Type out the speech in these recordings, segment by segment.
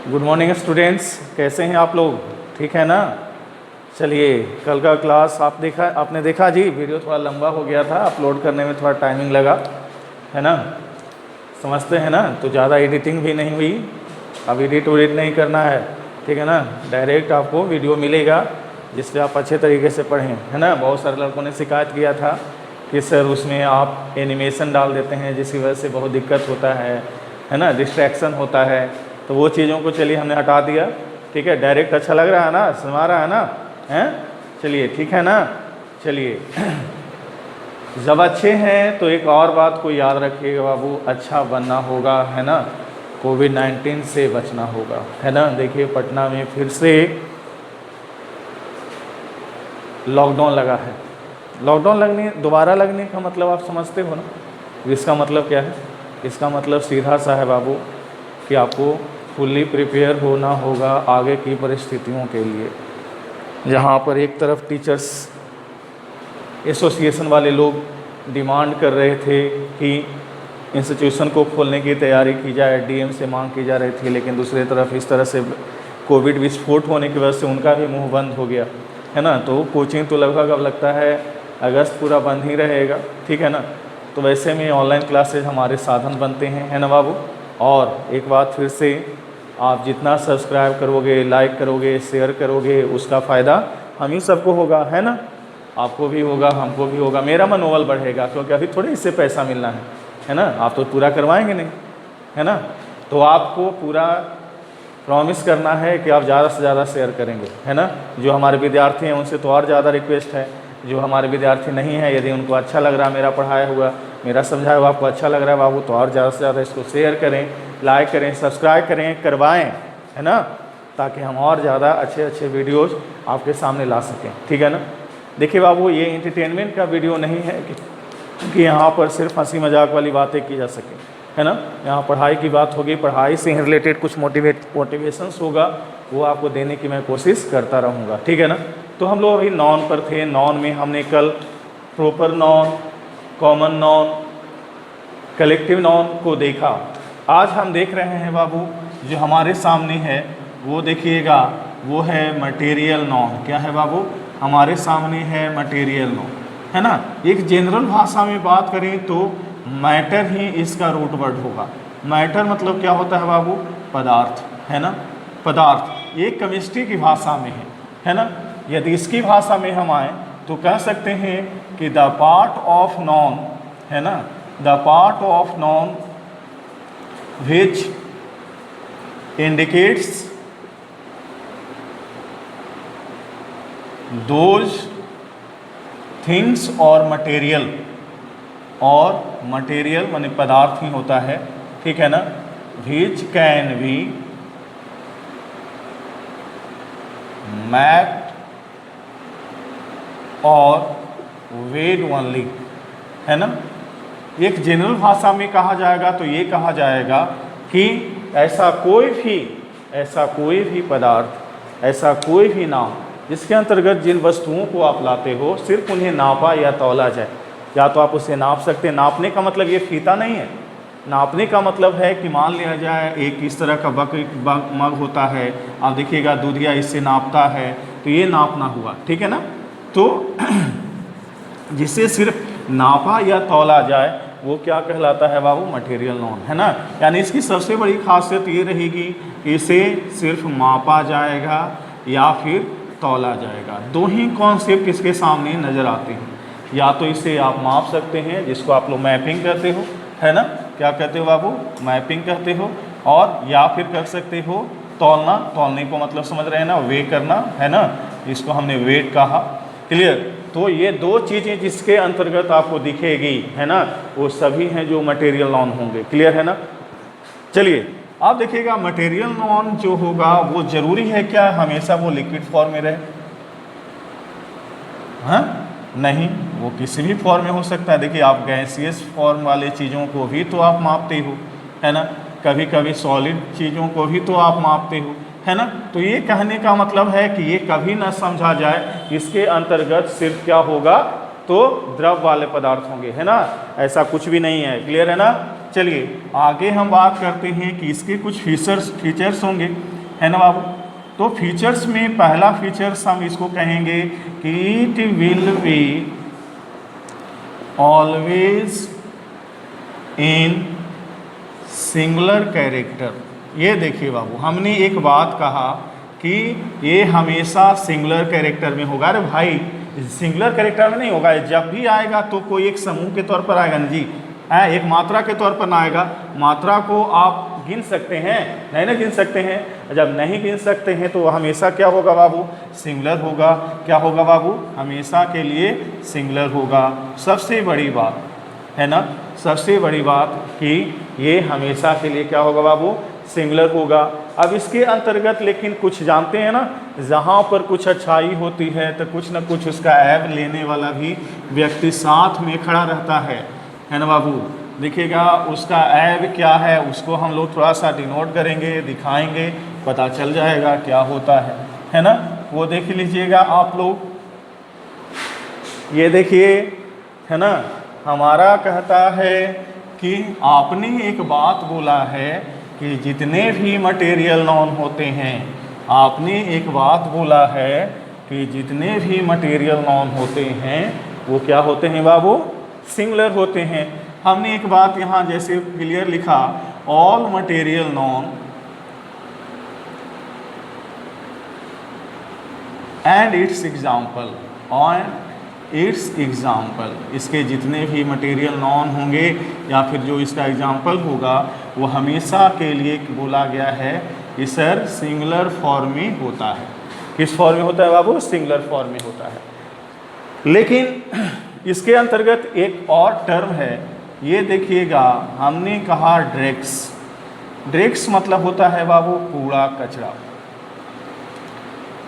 Good morning students, कैसे हैं आप लोग? ठीक है ना? चलिए, कल का क्लास आपने देखा जी। वीडियो थोड़ा लंबा हो गया था, अपलोड करने में थोड़ा टाइमिंग लगा, है ना? समझते हैं ना? तो ज़्यादा एडिटिंग भी नहीं हुई। अब एडिट नहीं करना है, ठीक है ना? डायरेक्ट आपको वीडियो मिलेगा जिससे आप अच्छे तरीके से पढ़ें, है ना? बहुत सारे लड़कों ने शिकायत किया था कि सर उसमें आप एनिमेशन डाल देते हैं जिसकी वजह से बहुत दिक्कत होता है ना? डिस्ट्रैक्शन होता है। तो वो चीज़ों को चलिए हमने हटा दिया, ठीक है? डायरेक्ट अच्छा लग रहा है ना? सुना रहा है ना? हैं? चलिए, ठीक है ना? चलिए जब अच्छे हैं तो एक और बात को याद रखिएगा बाबू, अच्छा बनना होगा, है ना? कोविड-19 से बचना होगा, है ना? देखिए पटना में फिर से लॉकडाउन लगा है। लॉकडाउन दोबारा लगने का मतलब आप समझते हो ना? इसका मतलब क्या है? इसका मतलब सीधा सा है बाबू कि आपको फुल्ली प्रिपेयर होना होगा आगे की परिस्थितियों के लिए। जहाँ पर एक तरफ टीचर्स एसोसिएशन वाले लोग डिमांड कर रहे थे कि इंस्टीट्यूशन को खोलने की तैयारी की जाए, डीएम से मांग की जा रही थी, लेकिन दूसरी तरफ इस तरह से कोविड विस्फोट होने की वजह से उनका भी मुंह बंद हो गया, है ना? तो कोचिंग तो लगभग अब लगता है अगस्त पूरा बंद ही रहेगा, ठीक है ना? तो वैसे में ऑनलाइन क्लासेज हमारे साधन बनते हैं, है ना बाबू? और एक बात फिर से, आप जितना सब्सक्राइब करोगे, लाइक करोगे, शेयर करोगे, उसका फ़ायदा हम ही सबको होगा, है ना? आपको भी होगा, हमको भी होगा, मेरा मनोबल बढ़ेगा, क्योंकि अभी थोड़ी इससे पैसा मिलना है ना? आप तो पूरा करवाएंगे नहीं, है ना? तो आपको पूरा प्रॉमिस करना है कि आप ज़्यादा से ज़्यादा शेयर करेंगे, है ना? जो हमारे विद्यार्थी हैं उनसे तो और ज़्यादा रिक्वेस्ट है। जो हमारे विद्यार्थी नहीं हैं, यदि उनको अच्छा लग रहा है मेरा पढ़ाया हुआ, मेरा समझाया हुआ आपको अच्छा लग रहा है बाबू, तो और ज़्यादा से ज़्यादा इसको शेयर करें, लाइक करें, सब्सक्राइब करें, करवाएं, है ना? ताकि हम और ज़्यादा अच्छे अच्छे वीडियोज़ आपके सामने ला सकें, ठीक है ना? देखिए बाबू, ये एंटरटेनमेंट का वीडियो नहीं है कि यहाँ पर सिर्फ हंसी मजाक वाली बातें की जा सके, है ना? यहाँ पढ़ाई की बात होगी, पढ़ाई से रिलेटेड कुछ मोटिवेशंस होगा, वो आपको देने की मैं कोशिश करता रहूँगा, ठीक है ना? तो हम लोग अभी नॉन पर थे। नॉन में हमने कल proper noun, common noun, collective noun को देखा। आज हम देख रहे हैं बाबू, जो हमारे सामने है वो देखिएगा, वो है मटेरियल नॉन। क्या है बाबू? हमारे सामने है मटेरियल नॉन, है ना? एक जनरल भाषा में बात करें तो मैटर ही इसका रूट वर्ड होगा। मैटर मतलब क्या होता है बाबू? पदार्थ, है ना? पदार्थ। ये केमिस्ट्री की भाषा में है ना? यदि इसकी भाषा में हम आए तो कह सकते हैं कि द पार्ट ऑफ नॉन, है ना? The part of non which indicates those things और मटेरियल, और मटेरियल माने पदार्थ ही होता है, ठीक है ना? which can be mapped और weighed only, है ना? एक जनरल भाषा में कहा जाएगा तो ये कहा जाएगा कि ऐसा कोई भी पदार्थ, ऐसा कोई भी नाम जिसके अंतर्गत जिन वस्तुओं को आप लाते हो सिर्फ उन्हें नापा या तौला जाए। या तो आप उसे नाप सकते हैं। नापने का मतलब ये फीता नहीं है। नापने का मतलब है कि मान लिया जाए एक इस तरह का मग होता है, आप देखिएगा दूधिया इससे नापता है, तो ये नापना हुआ, ठीक है ना? तो जिसे सिर्फ नापा या तौला जाए वो क्या कहलाता है बाबू? मटेरियल नॉन, है ना? यानी इसकी सबसे बड़ी खासियत ये रहेगी कि इसे सिर्फ मापा जाएगा या फिर तौला जाएगा। दो ही कॉन्सेप्ट इसके सामने नज़र आते हैं। या तो इसे आप माप सकते हैं, जिसको आप लोग मैपिंग कहते हो, है ना? क्या कहते हो बाबू? मैपिंग कहते हो। और या फिर कर सकते हो तौलना। तौलने को मतलब समझ रहे हैं ना? वे करना, है ना? इसको हमने वेट कहा। क्लियर? तो ये दो चीज़ें जिसके अंतर्गत आपको दिखेगी, है ना, वो सभी हैं जो मटेरियल नॉन होंगे। क्लियर है ना? चलिए आप देखिएगा, मटेरियल नॉन जो होगा वो ज़रूरी है क्या हमेशा वो लिक्विड फॉर्म में रहे? हाँ, नहीं, वो किसी भी फॉर्म में हो सकता है। देखिए आप गैसियस फॉर्म वाले चीज़ों को भी तो आप मापते हो, है ना? कभी कभी सॉलिड चीज़ों को भी तो आप मापते हो, है ना? तो ये कहने का मतलब है कि ये कभी ना समझा जाए इसके अंतर्गत सिर्फ क्या होगा, तो द्रव वाले पदार्थ होंगे, है ना? ऐसा कुछ भी नहीं है। क्लियर है ना? चलिए आगे हम बात करते हैं कि इसके कुछ फीचर्स होंगे। है ना बाबू। तो फीचर्स में पहला फीचर्स हम इसको कहेंगे कि it will be always in singular character. ये देखिए बाबू, हमने एक बात कहा कि ये हमेशा सिंगुलर कैरेक्टर में होगा। अरे भाई सिंगुलर कैरेक्टर में नहीं होगा, जब भी आएगा तो कोई एक समूह के तौर पर आएगा ना जी, एक मात्रा के तौर पर ना आएगा। मात्रा को आप गिन सकते हैं, नहीं ना गिन सकते हैं। जब नहीं गिन सकते हैं तो हमेशा क्या होगा बाबू, सिंगुलर होगा। क्या होगा बाबू, हमेशा के लिए सिंगुलर होगा। सबसे बड़ी बात है ना, सबसे बड़ी बात कि ये हमेशा के लिए क्या होगा बाबू, सिंगुलर होगा। अब इसके अंतर्गत लेकिन कुछ जानते हैं ना, जहाँ पर कुछ अच्छाई होती है तो कुछ ना कुछ उसका ऐब लेने वाला भी व्यक्ति साथ में खड़ा रहता है ना बाबू। देखिएगा उसका ऐब क्या है, उसको हम लोग थोड़ा सा डिनोट करेंगे, दिखाएंगे, पता चल जाएगा क्या होता है ना। वो देख लीजिएगा आप लोग, ये देखिए है ना, हमारा कहता है कि आपने एक बात बोला है कि जितने भी मटेरियल नॉन होते हैं, आपने एक बात बोला है कि जितने भी मटेरियल नॉन होते हैं वो क्या होते हैं बाबू, सिंगुलर होते हैं। हमने एक बात यहाँ जैसे क्लियर लिखा, all material non and it's example, on it's example, इसके जितने भी मटेरियल नॉन होंगे या फिर जो इसका एग्जाम्पल होगा वो हमेशा के लिए बोला गया है कि सर सिंगुलर फॉर्म में होता है। किस फॉर्म में होता है बाबू, सिंगुलर फॉर्म में होता है। लेकिन इसके अंतर्गत एक और टर्म है, ये देखिएगा, हमने कहा ड्रेक्स। ड्रेक्स मतलब होता है बाबू कूड़ा कचरा।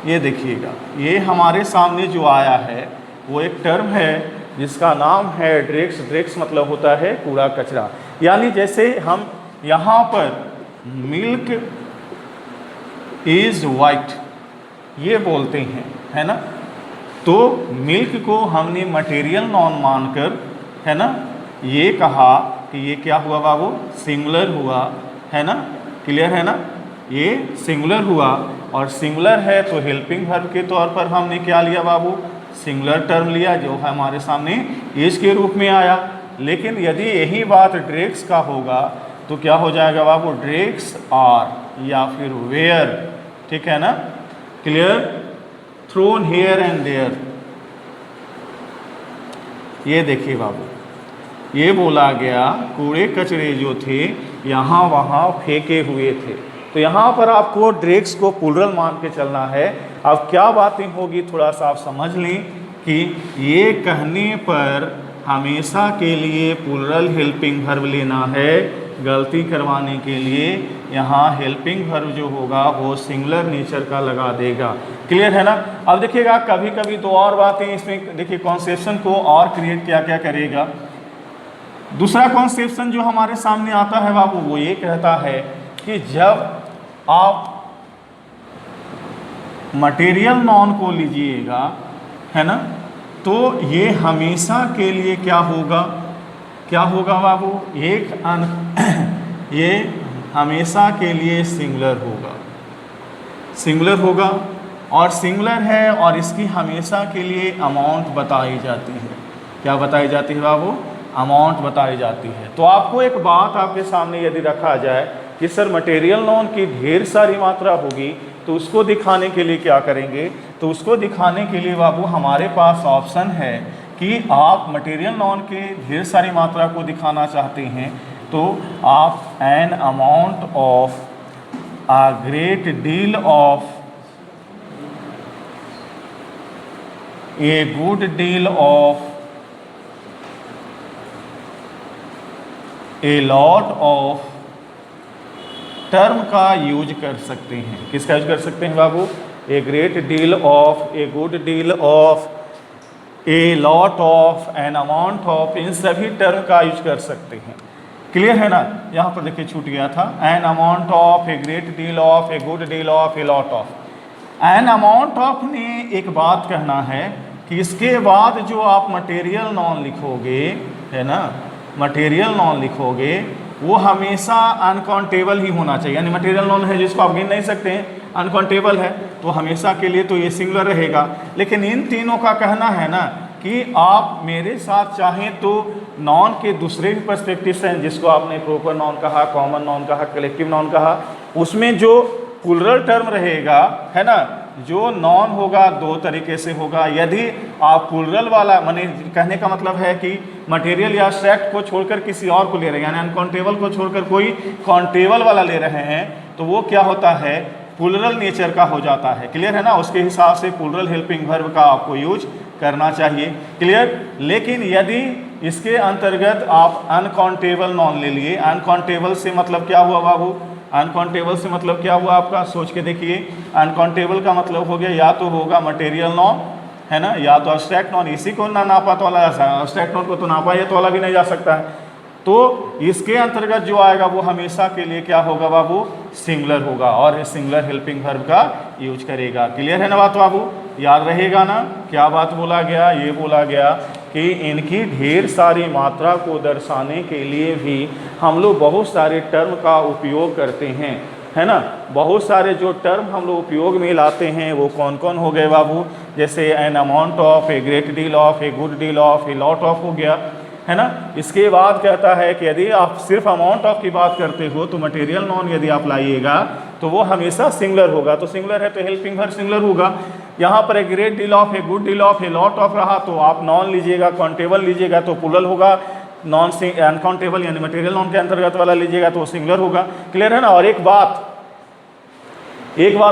ये देखिएगा, ये हमारे सामने जो आया है वो एक टर्म है जिसका नाम है ड्रेक्स। ड्रेक्स मतलब होता है कूड़ा कचरा। यानी जैसे हम यहाँ पर मिल्क इज़ वाइट ये बोलते हैं, है ना, तो मिल्क को हमने मटेरियल नॉन मानकर, है ना, ये कहा कि ये क्या हुआ बाबू, सिंगुलर हुआ, है ना, क्लियर है ना, ये सिंगुलर हुआ। और सिंगुलर है तो हेल्पिंग वर्ब के तौर पर हमने क्या लिया बाबू, सिंगुलर टर्म लिया जो हमारे सामने इज के रूप में आया। लेकिन यदि यही बात ड्रेक्स का होगा तो क्या हो जाएगा बाबू, ड्रेक्स आर या फिर वेयर, ठीक है ना, clear, thrown here and there. ये देखिए बाबू, ये बोला गया कूड़े कचरे जो थे यहाँ वहाँ फेंके हुए थे। तो यहाँ पर आपको ड्रेक्स को प्लूरल मान के चलना है। अब क्या बातें होगी थोड़ा सा आप समझ लें कि ये कहने पर हमेशा के लिए प्लूरल हेल्पिंग वर्ब लेना है। गलती करवाने के लिए यहाँ हेल्पिंग वर्ब जो होगा वो सिंगुलर नेचर का लगा देगा। क्लियर है ना। अब देखिएगा कभी कभी दो और बातें इसमें देखिए, कॉन्सेप्शन को और क्रिएट क्या क्या करेगा। दूसरा कॉन्सेप्शन जो हमारे सामने आता है बाबू वो ये कहता है कि जब आप मटेरियल नॉन को लीजिएगा, है ना, तो ये हमेशा के लिए क्या होगा, क्या होगा बाबू, ये हमेशा के लिए सिंगुलर होगा, सिंगुलर होगा। और सिंगुलर है और इसकी हमेशा के लिए अमाउंट बताई जाती है। क्या बताई जाती है बाबू, अमाउंट बताई जाती है। तो आपको एक बात आपके सामने यदि रखा जाए कि सर मटेरियल नॉन की ढेर सारी मात्रा होगी तो उसको दिखाने के लिए क्या करेंगे, तो उसको दिखाने के लिए बाबू हमारे पास ऑप्शन है कि आप मटेरियल नॉन के ढेर सारी मात्रा को दिखाना चाहते हैं तो आप an amount of a great deal of a good deal of a lot of term का यूज कर सकते हैं। किसका यूज कर सकते हैं बाबू, a great deal of, a good deal of, a lot of, an amount of, इन सभी टर्म का यूज कर सकते हैं। क्लियर है ना। यहाँ पर देखिए छूट गया था, N amount of, A great deal of, a good deal of, a lot of. An amount of ने एक बात कहना है कि इसके बाद जो आप मटेरियल नॉन लिखोगे, है ना, मटेरियल नॉन लिखोगे वो हमेशा अनकाउंटेबल ही होना चाहिए। यानी मटेरियल नॉन है जिसको आप गिन नहीं सकते हैं, अनकाउंटेबल है तो हमेशा के लिए तो ये सिंगुलर रहेगा। लेकिन इन तीनों का कहना है ना कि आप मेरे साथ चाहें तो नॉन के दूसरे भी पर्सपेक्टिव्स हैं, जिसको आपने प्रॉपर नॉन कहा, कॉमन नॉन कहा, कलेक्टिव नॉन कहा, उसमें जो प्लूरल टर्म रहेगा है ना, जो नॉन होगा दो तरीके से होगा। यदि आप प्लूरल वाला, माने कहने का मतलब है कि मटेरियल या एब्स्ट्रैक्ट को छोड़कर किसी और को ले रहे हैं, यानी अनकाउंटेबल को छोड़कर कोई काउंटेबल वाला ले रहे हैं, तो वो क्या होता है, प्लूरल नेचर का हो जाता है। क्लियर है ना, उसके हिसाब से प्लूरल हेल्पिंग वर्ब का आपको यूज करना चाहिए। क्लियर। लेकिन यदि इसके अंतर्गत आप अनकाउंटेबल नॉन ले लिए, अनकाउंटेबल से मतलब क्या हुआ बाबू, अनकाउंटेबल से मतलब क्या हुआ आपका, सोच के देखिए। अनकाउंटेबल का मतलब हो गया या तो होगा मटेरियल नॉन है ना, या तो एब्स्ट्रैक्ट नॉन, इसी को ना नापा तो वाला, एब्स्ट्रैक्ट नॉन को तो नापा या तो वाला भी नहीं जा सकता है। तो इसके अंतर्गत जो आएगा वो हमेशा के लिए क्या होगा बाबू, सिंगुलर होगा और सिंगुलर हेल्पिंग वर्ब का यूज करेगा। क्लियर है ना बात बाबू, याद रहेगा ना क्या बात बोला गया, ये बोला गया कि इनकी ढेर सारी मात्रा को दर्शाने के लिए भी हम लोग बहुत सारे टर्म का उपयोग करते हैं, है ना। बहुत सारे जो टर्म हम लोग उपयोग में लाते हैं वो कौन कौन हो गए बाबू, जैसे N amount of, A great deal of, a good deal of, a lot of हो गया, है ना। इसके बाद कहता है कि यदि आप सिर्फ अमाउंट ऑफ की बात करते हो तो मटेरियल नॉन यदि आप लाइएगा तो वो हमेशा सिंगुलर होगा, तो सिंगुलर है तो हेल्पिंग वर्ब सिंगुलर होगा। यहाँ पर ए great deal of, a good deal of, a lot of रहा तो आप नॉन लीजिएगा, काउंटेबल लीजिएगा तो प्लूरल होगा, नॉन अनकाउंटेबल यानी मटेरियल नॉन के अंतर्गत वाला लीजिएगा तो सिंगुलर होगा। क्लियर है ना। और एक बात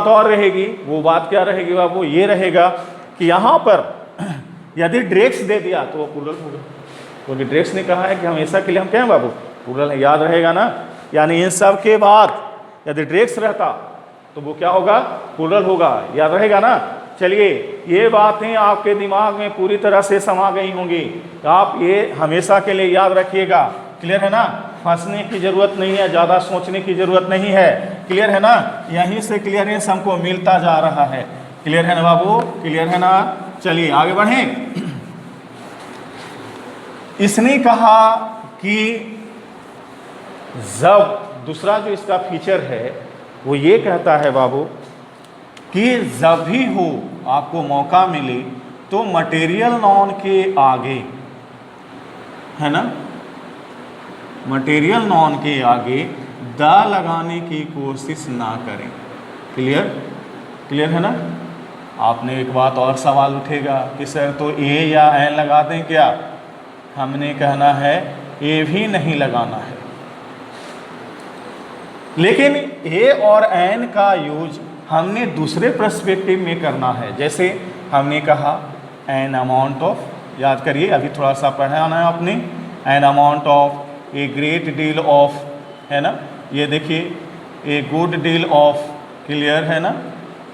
और रहेगी, वो बात क्या रहेगी बाबू, ये रहेगा कि यहाँ पर यदि ड्रेक्स दे दिया तो वो प्लूरल होगा, क्योंकि ड्रेक्स ने कहा है कि हमेशा के लिए हम क्या हैं बाबू, प्लूरल है, याद रहेगा ना। यानी इन सब के बाद यदि ड्रेक्स रहता तो वो क्या होगा, प्लूरल होगा, याद रहेगा ना। चलिए ये बातें आपके दिमाग में पूरी तरह से समा गई होंगी, तो आप ये हमेशा के लिए याद रखिएगा। क्लियर है ना, फंसने की जरूरत नहीं है, ज़्यादा सोचने की जरूरत नहीं है। क्लियर है ना, यहीं से क्लियरेंस हमको मिलता जा रहा है। क्लियर है ना बाबू, क्लियर है ना। चलिए आगे बढ़ें। इसने कहा कि जब, दूसरा जो इसका फीचर है वो ये कहता है बाबू कि जब भी हो आपको मौका मिले तो मटेरियल नॉन के आगे, है ना, मटेरियल नॉन के आगे द लगाने की कोशिश ना करें। क्लियर, क्लियर है ना। आपने एक बात और सवाल उठेगा कि सर तो ए या एन लगा दें क्या, हमने कहना है ए भी नहीं लगाना है, लेकिन ए और एन का यूज हमने दूसरे पर्सपेक्टिव में करना है। जैसे हमने कहा एन अमाउंट ऑफ, याद करिए अभी थोड़ा सा पढ़ाना है आपने, N amount of, A great deal of, है ना, ये देखिए ए गुड डील ऑफ, क्लियर है ना,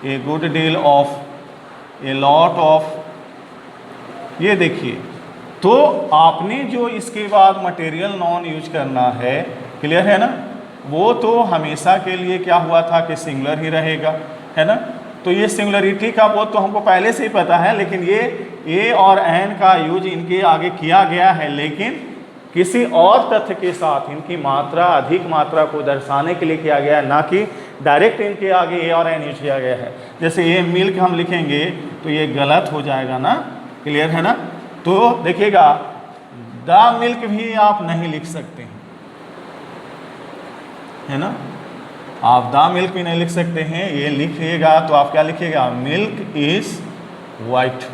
ए good deal of, a lot of, ये देखिए। तो आपने जो इसके बाद मटेरियल नॉन यूज करना है, क्लियर है ना, वो तो हमेशा के लिए क्या हुआ था कि सिंगुलर ही रहेगा, है ना। तो ये सिंगुलरिटी का वो तो हमको पहले से ही पता है, लेकिन ये ए और एन का यूज इनके आगे किया गया है, लेकिन किसी और तथ्य के साथ इनकी मात्रा, अधिक मात्रा को दर्शाने के लिए किया गया है, ना कि डायरेक्ट इनके आगे ए और एन यूज किया गया है। जैसे ये मिल्क हम लिखेंगे तो ये गलत हो जाएगा ना, क्लियर है ना। तो देखिएगा द मिल्क भी आप नहीं लिख सकते हैं, है ना, आप द मिल्क भी नहीं लिख सकते हैं। ये लिखिएगा तो आप क्या लिखिएगा, मिल्क इज वाइट।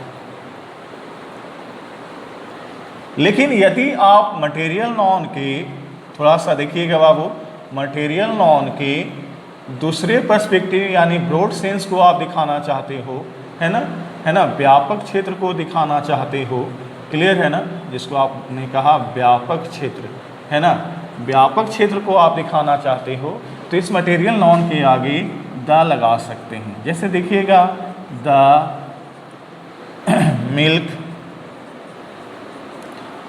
लेकिन यदि आप मटेरियल नॉन के, थोड़ा सा देखिएगा बाबू, मटेरियल नॉन के दूसरे पर्सपेक्टिव यानी ब्रॉड सेंस को आप दिखाना चाहते हो, है ना, व्यापक क्षेत्र को दिखाना चाहते हो, क्लियर है ना, जिसको आपने कहा व्यापक क्षेत्र, है ना, व्यापक क्षेत्र को आप दिखाना चाहते हो तो इस मटेरियल नॉन के आगे द लगा सकते हैं। जैसे देखिएगा the milk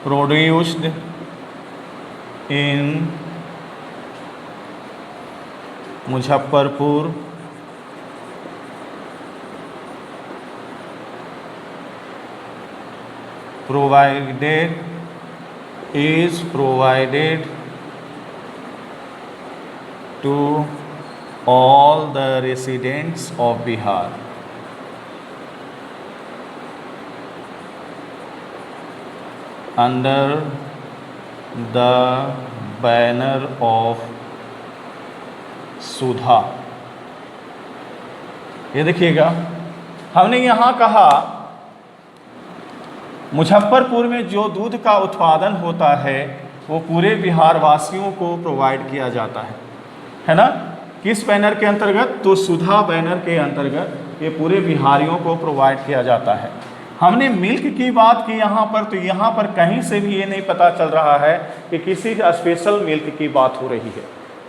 produced in Muzaffarpur is provided to all the residents of Bihar under the banner of सुधा। ये देखिएगा, हमने यहाँ कहा मुजफ्फरपुर में जो दूध का उत्पादन होता है वो पूरे बिहार वासियों को प्रोवाइड किया जाता है ना। किस बैनर के अंतर्गत? तो सुधा बैनर के अंतर्गत ये पूरे बिहारियों को प्रोवाइड किया जाता है। हमने मिल्क की बात की यहाँ पर, तो यहाँ पर कहीं से भी ये नहीं पता चल रहा है कि किसी स्पेशल मिल्क की बात हो रही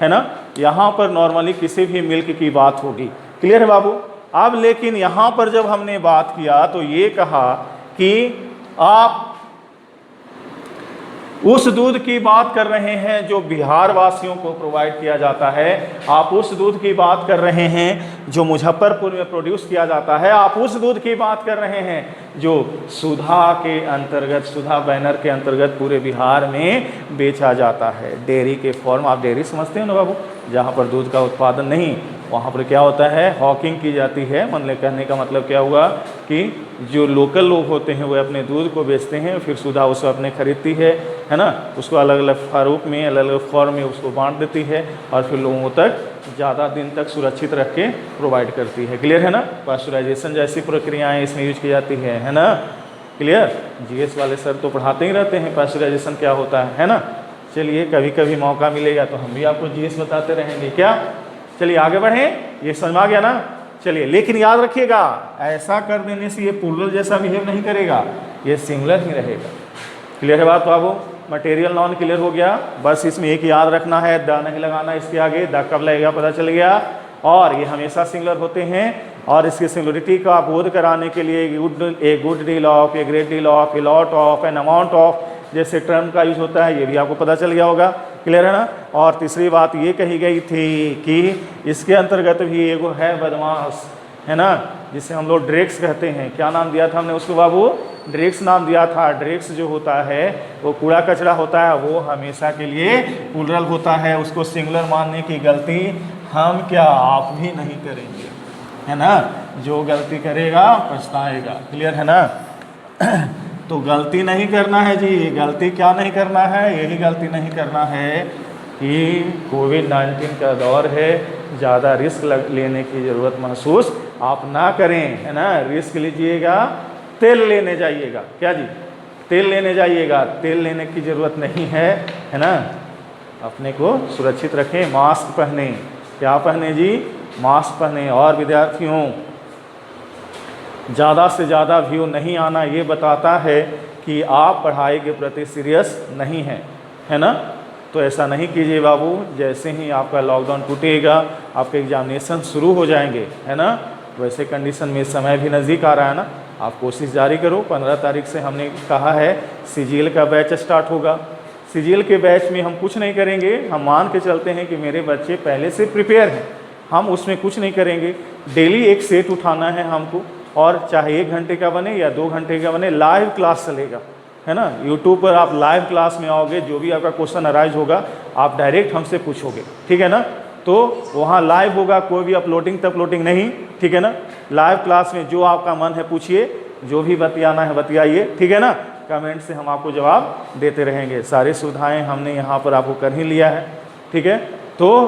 है ना। यहाँ पर नॉर्मली किसी भी मिल्क की बात होगी। क्लियर है बाबू? अब लेकिन यहाँ पर जब हमने बात किया तो ये कहा कि आप उस दूध की बात कर रहे हैं जो बिहार वासियों को प्रोवाइड किया जाता है, आप उस दूध की बात कर रहे हैं जो मुजफ्फरपुर में प्रोड्यूस किया जाता है, आप उस दूध की बात कर रहे हैं जो सुधा के अंतर्गत, सुधा बैनर के अंतर्गत पूरे बिहार में बेचा जाता है। डेयरी के फॉर्म, आप डेयरी समझते हो ना बाबू, जहाँ पर दूध का उत्पादन नहीं, वहाँ पर क्या होता है, हॉकिंग की जाती है। मतलब कहने का मतलब क्या हुआ कि जो लोकल लोग होते हैं वो अपने दूध को बेचते हैं, फिर सुधा उसको अपने खरीदती है ना, उसको अलग अलग फारूक में, अलग अलग फॉर्म में उसको बांट देती है और फिर लोगों तक ज़्यादा दिन तक सुरक्षित रख के प्रोवाइड करती है। क्लियर है ना? पास्चराइजेशन जैसी प्रक्रियाएँ इसमें यूज की जाती है ना। क्लियर? जीएस वाले सर तो पढ़ाते ही रहते हैं पास्चराइजेशन क्या होता है ना। चलिए कभी कभी मौका मिलेगा तो हम भी आपको जीएस बताते रहेंगे। क्या? चलिए आगे बढ़ें, ये समझ आ गया ना। चलिए, लेकिन याद रखिएगा, ऐसा कर देने से ये प्लूरल जैसा बिहेव नहीं करेगा, ये सिंगुलर ही रहेगा। क्लियर है बात बाबू? मटेरियल नॉन क्लियर हो गया, बस इसमें एक याद रखना है, द नहीं लगाना इसके आगे, द कब लगेगा पता चल गया। और ये हमेशा सिंगुलर होते हैं और इसकी सिंगुलरिटी का बोध कराने के लिए ए good deal of, A great deal of, a lot of, an amount of जैसे टर्म का यूज होता है, ये भी आपको पता चल गया होगा। क्लियर है ना? और तीसरी बात ये कही गई थी कि इसके अंतर्गत भी एगो है बदमाश, है ना, जिसे हम लोग ड्रेक्स कहते हैं। क्या नाम दिया था हमने उसको बाबू? ड्रेक्स नाम दिया था। ड्रेक्स जो होता है वो कूड़ा कचरा होता है, वो हमेशा के लिए प्लूरल होता है। उसको सिंगुलर मानने की गलती हम क्या आप भी नहीं करेंगे, है ना। जो गलती करेगा पछताएगा। क्लियर है ना? तो गलती नहीं करना है जी। गलती क्या नहीं करना है? यही गलती नहीं करना है कि कोविड-19 का दौर है, ज़्यादा रिस्क लेने की ज़रूरत महसूस आप ना करें, है ना। रिस्क लीजिएगा, तेल लेने जाइएगा। क्या जी? तेल लेने जाइएगा, तेल लेने की ज़रूरत नहीं है ना। अपने को सुरक्षित रखें, मास्क पहने। क्या पहने जी? मास्क पहने। और विद्यार्थियों, ज़्यादा से ज़्यादा व्यू नहीं आना ये बताता है कि आप पढ़ाई के प्रति सीरियस नहीं हैं, है ना। तो ऐसा नहीं कीजिए बाबू। जैसे ही आपका लॉकडाउन टूटेगा, आपके एग्जामिनेशन शुरू हो जाएंगे, है ना, वैसे कंडीशन में समय भी नज़दीक आ रहा है ना, आप कोशिश जारी करो। 15 तारीख से हमने कहा है सीजीएल का बैच स्टार्ट होगा। सीजीएल के बैच में हम कुछ नहीं करेंगे, हम मान के चलते हैं कि मेरे बच्चे पहले से प्रिपेयर हैं, हम उसमें कुछ नहीं करेंगे। डेली एक सेट उठाना है हमको, और चाहे 1 घंटे का बने या 2 घंटे का बने, लाइव क्लास चलेगा, है ना। यूट्यूब पर आप लाइव क्लास में आओगे, जो भी आपका क्वेश्चन अराइज होगा आप डायरेक्ट हमसे पूछोगे, ठीक है ना। तो वहाँ लाइव होगा, कोई भी अपलोडिंग तपलोडिंग नहीं, ठीक है ना। लाइव क्लास में जो आपका मन है पूछिए, जो भी बतियाना है बतियाइए, ठीक है ना। कमेंट से हम आपको जवाब देते रहेंगे। सारी सुविधाएँ हमने यहाँ पर आपको कर ही लिया है, ठीक है। तो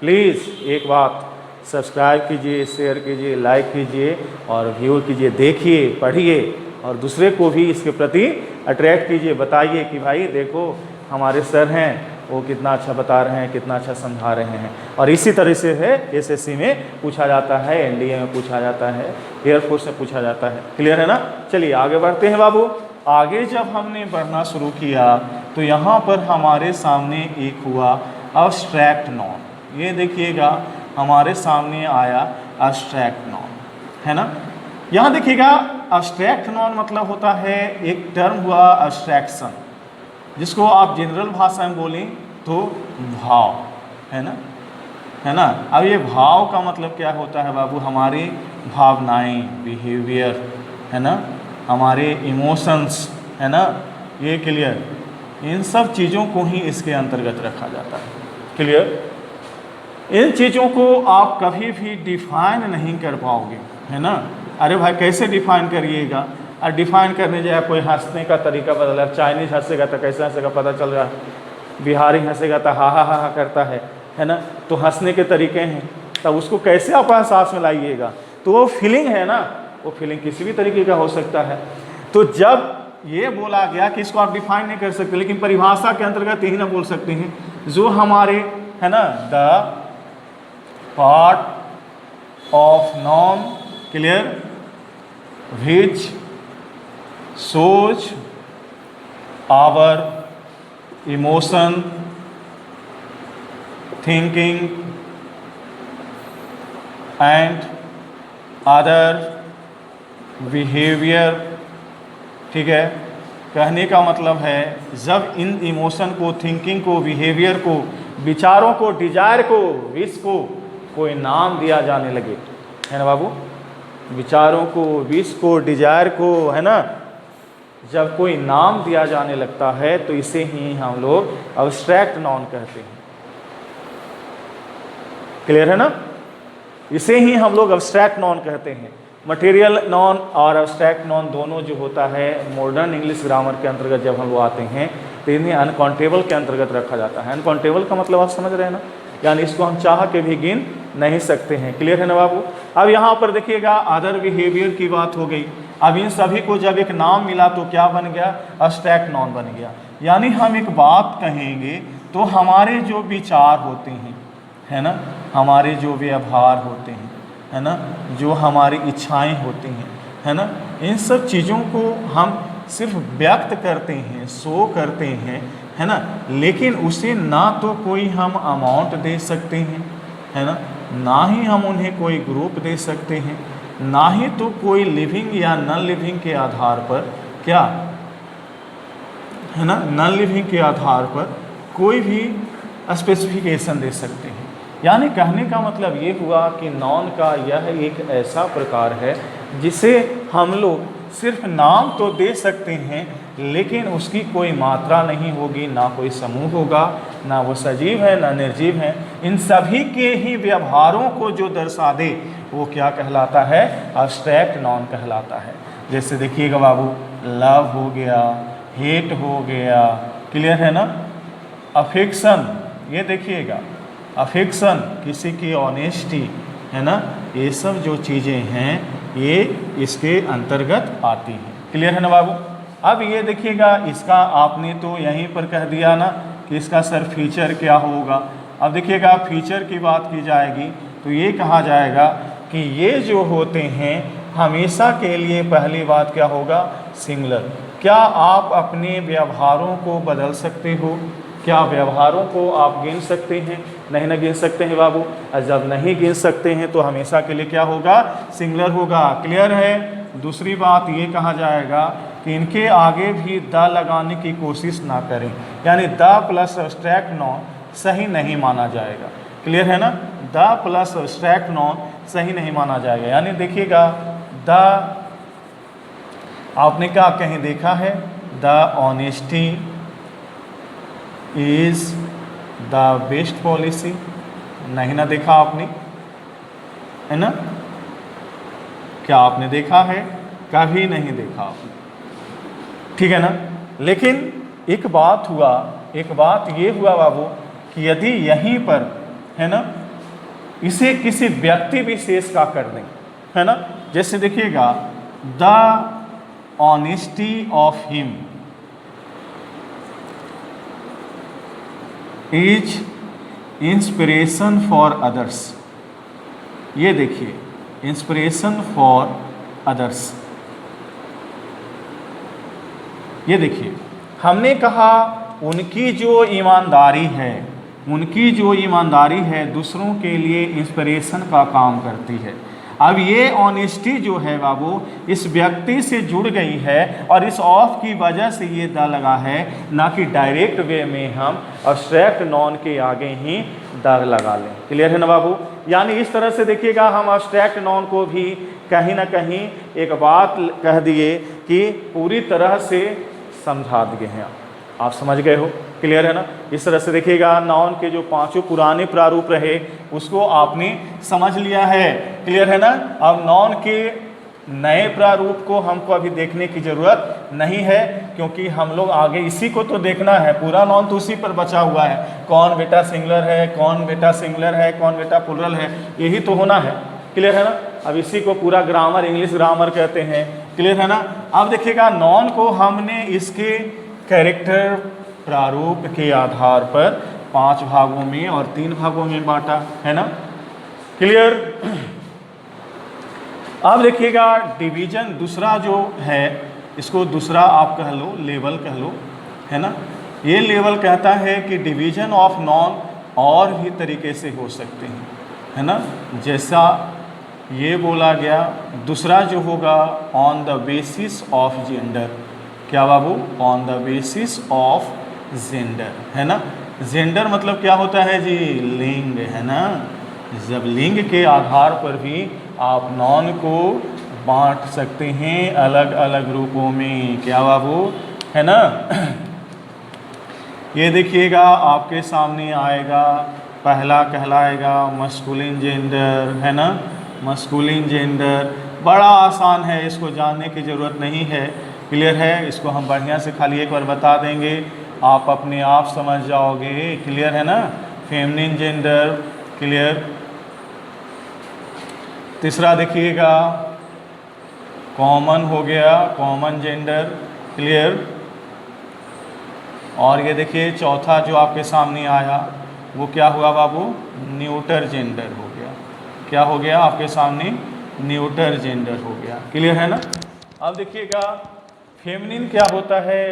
प्लीज़ एक बात, सब्सक्राइब कीजिए, शेयर कीजिए, लाइक कीजिए और व्यू कीजिए, देखिए, पढ़िए और दूसरे को भी इसके प्रति अट्रैक्ट कीजिए। बताइए कि भाई देखो हमारे सर हैं, वो कितना अच्छा बता रहे हैं, कितना अच्छा समझा रहे हैं। और इसी तरह से है एसएससी में पूछा जाता है, एनडीए में पूछा जाता है, एयरफोर्स में पूछा जाता है। क्लियर है ना? चलिए आगे बढ़ते हैं बाबू। आगे जब हमने बढ़ना शुरू किया तो यहाँ पर हमारे सामने एक हुआ अब्स्ट्रैक्ट नॉन। ये देखिएगा हमारे सामने आया अब्स्ट्रैक्ट नॉन, है ना। यहाँ देखिएगा अब्स्ट्रैक्ट नॉन मतलब होता है, एक टर्म हुआ अब्स्ट्रैक्शन, जिसको आप जनरल भाषा में बोलें तो भाव, है ना, है ना। अब ये भाव का मतलब क्या होता है बाबू? हमारी भावनाएं, बिहेवियर, है ना, हमारे इमोशंस, है ना, ये क्लियर। इन सब चीज़ों को ही इसके अंतर्गत रखा जाता है। क्लियर? इन चीज़ों को आप कभी भी डिफाइन नहीं कर पाओगे, है ना। अरे भाई कैसे डिफाइन करिएगा, और डिफाइन करने जाए कोई हंसने का तरीका बदला, चाइनीज हंसेगा तो कैसे हंसेगा पता चल रहा है, बिहारी हंसेगा तो हा हा हा करता है ना। तो हंसने के तरीके हैं, तब उसको कैसे आप एहसास में लाइएगा। तो वो फीलिंग है ना, वो फीलिंग किसी भी तरीके का हो सकता है। तो जब ये बोला गया कि इसको आप डिफाइन नहीं कर सकते, लेकिन परिभाषा के अंतर्गत यही ना बोल सकते हैं, जो हमारे है ना the part of non clear which सोच our emotion thinking and other behaviour. ठीक है, कहने का मतलब है जब इन इमोशन को, थिंकिंग को, बिहेवियर को, विचारों को, डिजायर को, विश को कोई नाम दिया जाने लगे, है ना बाबू, विचारों को, विश को, डिजायर को, है ना, जब कोई नाम दिया जाने लगता है तो इसे ही हम लोग अब्स्ट्रैक्ट नॉन कहते हैं। क्लियर है ना, इसे ही हम लोग अब्स्ट्रैक्ट नॉन कहते हैं। मटेरियल नॉन और अब्स्ट्रैक्ट नॉन दोनों जो होता है मॉडर्न इंग्लिश ग्रामर के अंतर्गत जब हम लोग आते हैं तो इन्हें अनकाउंटेबल के अंतर्गत रखा जाता है। अनकाउंटेबल का मतलब आप समझ रहे हैं ना, यानी इसको हम चाह के भी गिन नहीं सकते हैं। क्लियर है ना बाबू। अब यहाँ पर देखिएगा अदर बिहेवियर की बात हो गई। अब इन सभी को जब एक नाम मिला तो क्या बन गया, अब्स्ट्रैक्ट नॉन बन गया। यानी हम एक बात कहेंगे तो हमारे जो विचार होते हैं, है ना, हमारे जो व्यवहार होते हैं, है ना, जो हमारी इच्छाएं होती हैं, है ना, इन सब चीज़ों को हम सिर्फ व्यक्त करते हैं, शो करते हैं, है ना, लेकिन उसे ना तो कोई हम अमाउंट दे सकते हैं, है ना, ना ही हम उन्हें कोई ग्रुप दे सकते हैं, ना ही तो कोई लिविंग या नॉन लिविंग के आधार पर क्या, है ना, नॉन लिविंग के आधार पर कोई भी स्पेसिफिकेशन दे सकते हैं। यानी कहने का मतलब ये हुआ कि नॉन का यह एक ऐसा प्रकार है जिसे हम लोग सिर्फ नाम तो दे सकते हैं लेकिन उसकी कोई मात्रा नहीं होगी, ना कोई समूह होगा, ना वो सजीव है ना निर्जीव है। इन सभी के ही व्यवहारों को जो दर्शा दे वो क्या कहलाता है, अब्स्ट्रैक्ट नॉन कहलाता है। जैसे देखिएगा बाबू, लव हो गया, हेट हो गया, क्लियर है ना, अफेक्शन, ये देखिएगा अफेक्शन, किसी की ऑनेस्टी, है ना, ये सब जो चीज़ें हैं ये इसके अंतर्गत आती हैं। क्लियर है ना बाबू। अब ये देखिएगा, इसका आपने तो यहीं पर कह दिया ना कि इसका सर फीचर क्या होगा। अब देखिएगा फीचर की बात की जाएगी तो ये कहा जाएगा कि ये जो होते हैं हमेशा के लिए पहली बात क्या होगा, सिंगुलर। क्या आप अपने व्यवहारों को बदल सकते हो, क्या व्यवहारों को आप गिन सकते हैं, नहीं ना गिन सकते हैं बाबू। और जब नहीं गिन सकते हैं तो हमेशा के लिए क्या होगा, सिंगुलर होगा। क्लियर है। दूसरी बात ये कहा जाएगा कि इनके आगे भी द लगाने की कोशिश ना करें, यानी द प्लस अब्स्ट्रैक्ट नॉन सही नहीं माना जाएगा। क्लियर है ना, द प्लस अब्स्ट्रैक्ट नॉन सही नहीं माना जाएगा। यानी देखिएगा द, आपने क्या कहीं देखा है, the honesty is the best policy, नहीं ना देखा आपने, है ना, क्या आपने देखा है, कभी नहीं देखा आपने, ठीक है ना। लेकिन एक बात हुआ, एक बात ये हुआ बाबू कि यदि यहीं पर, है ना, इसे किसी व्यक्ति विशेष का कर दें, है ना, जैसे देखिएगा the honesty of him is inspiration for others. ये देखिए, इंस्पिरेशन फॉर अदर्स, ये देखिए, हमने कहा उनकी जो ईमानदारी है, उनकी जो ईमानदारी है दूसरों के लिए इंस्पिरेशन का काम करती है। अब ये ऑनेस्टी जो है बाबू इस व्यक्ति से जुड़ गई है और इस ऑफ की वजह से ये द लगा है, ना कि डायरेक्ट वे में हम अब्स्ट्रैक्ट नॉन के आगे ही द लगा लें। क्लियर है ना बाबू। यानी इस तरह से देखिएगा हम अब्स्ट्रैक्ट नॉन को भी कहीं ना कहीं एक बात कह दिए कि पूरी तरह से समझा दिए हैं। आप समझ गए हो। क्लियर है ना। इस तरह से देखिएगा नाउन के जो पांचों पुराने प्रारूप रहे उसको आपने समझ लिया है, क्लियर है ना। अब नाउन के नए प्रारूप को हमको अभी देखने की जरूरत नहीं है, क्योंकि हम लोग आगे इसी को तो देखना है, पूरा नाउन तो उसी पर बचा हुआ है, कौन बेटा सिंगुलर है, कौन बेटा सिंगुलर है, कौन बेटा प्लुरल है, यही तो होना है, क्लियर है ना। अब इसी को पूरा ग्रामर, इंग्लिश ग्रामर कहते हैं, क्लियर है ना। अब देखिएगा नाउन को हमने इसके कैरेक्टर प्रारूप के आधार पर 5 भागों में और 3 भागों में बांटा है ना, क्लियर। अब देखिएगा डिवीजन दूसरा जो है, इसको दूसरा आप कह लो, लेवल कह लो, है ना। ये लेवल कहता है कि डिवीजन ऑफ नॉन और भी तरीके से हो सकते हैं, है ना। जैसा ये बोला गया, दूसरा जो होगा on the basis of gender, क्या बाबू, on the basis of gender, है ना। जेंडर मतलब क्या होता है जी, लिंग, है ना। जब लिंग के आधार पर भी आप नॉन को बांट सकते हैं अलग अलग रूपों में, क्या बाबू, है ना। ये देखिएगा आपके सामने आएगा, पहला कहलाएगा मस्कुलिन जेंडर, है ना। मस्कुलिन जेंडर बड़ा आसान है, इसको जानने की ज़रूरत नहीं है, क्लियर है। इसको हम बढ़िया से खाली एक बार बता देंगे, आप अपने आप समझ जाओगे, क्लियर है ना। Feminine gender, clear. तीसरा देखिएगा कॉमन हो गया, कॉमन जेंडर, क्लियर। और ये देखिए चौथा जो आपके सामने आया वो क्या हुआ बाबू, न्यूटर जेंडर हो गया, क्या हो गया आपके सामने, न्यूटर जेंडर हो गया, क्लियर है ना। अब देखिएगा फेमिनिन क्या होता है,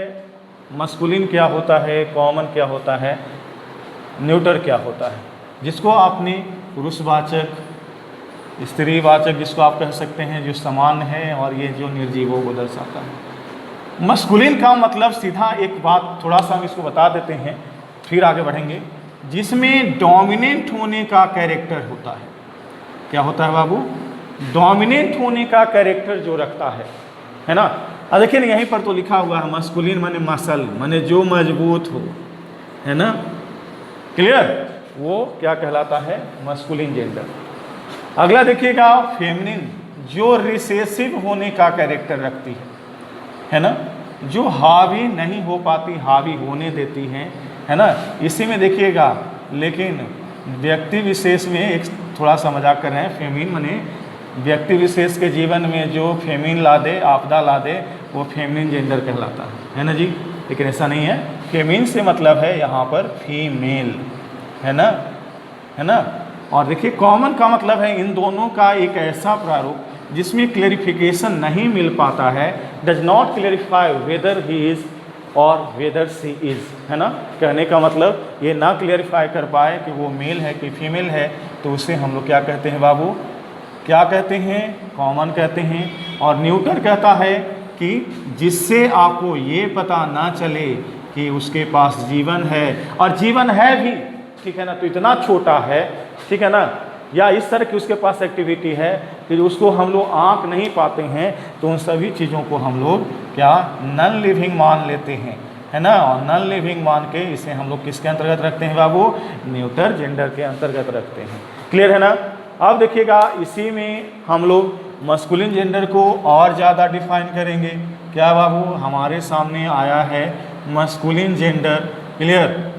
मस्कुलिन क्या होता है, कॉमन क्या होता है, न्यूटर क्या होता है, जिसको आपने पुरुषवाचक, स्त्रीवाचक जिसको आप कह सकते हैं, जो समान है, और ये जो निर्जीवों को दर्शाता है। मस्कुलिन का मतलब सीधा एक बात थोड़ा सा हम इसको बता देते हैं फिर आगे बढ़ेंगे, जिसमें डोमिनेंट होने का कैरेक्टर होता है। क्या होता है बाबू, डोमिनेंट होने का कैरेक्टर जो रखता है ना। अब देखिए ना यहीं पर तो लिखा हुआ है मस्कुलिन माने मसल, माने जो मजबूत हो, है ना, क्लियर। वो क्या कहलाता है, मस्कुलिन जेंडर। अगला देखिएगा फेमिनिन, जो रिसेसिव होने का कैरेक्टर रखती है ना, जो हावी नहीं हो पाती, हावी होने देती है ना। इसी में देखिएगा, लेकिन व्यक्ति विशेष में एक थोड़ा सा मजाक कर रहे हैं, फेमिनिन माने व्यक्ति विशेष के जीवन में जो फेमिनिन ला दे, आपदा ला दे, वो फेमिनिन जेंडर कहलाता है ना जी। लेकिन ऐसा नहीं है, फेमिनिन से मतलब है यहाँ पर फीमेल, है ना। और देखिए कॉमन का मतलब है इन दोनों का एक ऐसा प्रारूप जिसमें क्लेरिफिकेशन नहीं मिल पाता है, does not clarify weather he is और वेदर सी इज, है ना। कहने का मतलब ये ना क्लेरिफाई कर पाए कि वो मेल है कि फीमेल है, तो उसे हम लोग क्या कहते हैं बाबू, क्या कहते हैं, कॉमन कहते हैं। और न्यूटर कहता है कि जिससे आपको ये पता ना चले कि उसके पास जीवन है, और जीवन है भी, ठीक है ना, तो इतना छोटा है, ठीक है ना, या इस तरह की उसके पास एक्टिविटी है कि उसको हम लोग आँख नहीं पाते हैं, तो उन सभी चीज़ों को हम लोग क्या नॉन लिविंग मान लेते हैं, है ना। और नॉन लिविंग मान के इसे हम लोग किसके अंतर्गत रखते हैं बाबू, न्यूटर जेंडर के अंतर्गत रखते हैं, क्लियर है ना। अब देखिएगा इसी में हम लोग मस्कुलिन जेंडर को और ज़्यादा डिफाइन करेंगे। क्या बाबू, हमारे सामने आया है मस्कुलिन जेंडर, क्लियर।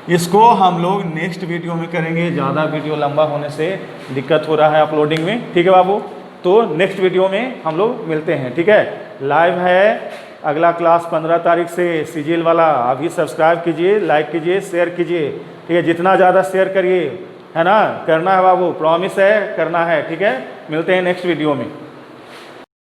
इसको हम लोग नेक्स्ट वीडियो में करेंगे, ज़्यादा वीडियो लंबा होने से दिक्कत हो रहा है अपलोडिंग में, ठीक है बाबू। तो नेक्स्ट वीडियो में हम लोग मिलते हैं, ठीक है। लाइव है अगला क्लास 15 तारीख से सीजीएल वाला, अभी सब्सक्राइब कीजिए, लाइक कीजिए, शेयर कीजिए, ठीक है। जितना ज़्यादा शेयर करिए, है ना, करना है बाबू, प्रॉमिस है, करना है, ठीक है। मिलते हैं नेक्स्ट वीडियो में।